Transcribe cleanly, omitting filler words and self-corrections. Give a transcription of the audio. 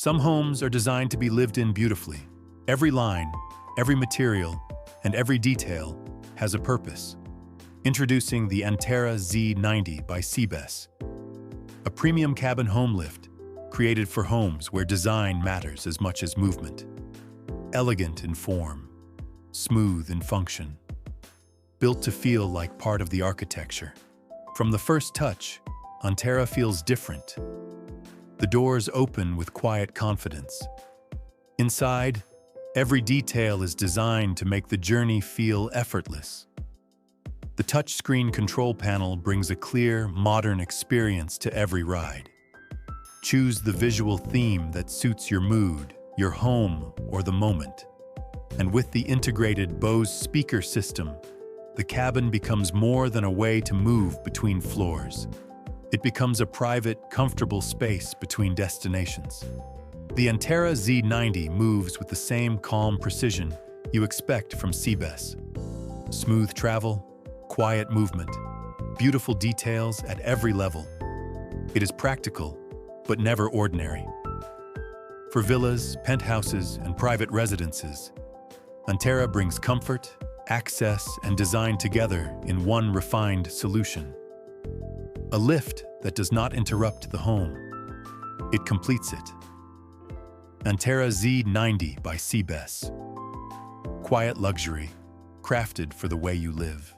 Some homes are designed to be lived in beautifully. Every line, every material, and every detail has a purpose. Introducing the Antera Z90 by Cibes, a premium cabin home lift created for homes where design matters as much as movement. Elegant in form, smooth in function, built to feel like part of the architecture. From the first touch, Antera feels different. The doors open with quiet confidence. Inside, every detail is designed to make the journey feel effortless. The touchscreen control panel brings a clear, modern experience to every ride. Choose the visual theme that suits your mood, your home, or the moment. And with the integrated Bose Speaker System, the cabin becomes more than a way to move between floors. It becomes a private, comfortable space between destinations. The Antera Z90 moves with the same calm precision you expect from Cibes. Smooth travel, quiet movement, beautiful details at every level. It is practical, but never ordinary. For villas, penthouses, and private residences, Antera brings comfort, access, and design together in one refined solution. A lift that does not interrupt the home. It completes it. Antera Z90 by Cibes. Quiet luxury, crafted for the way you live.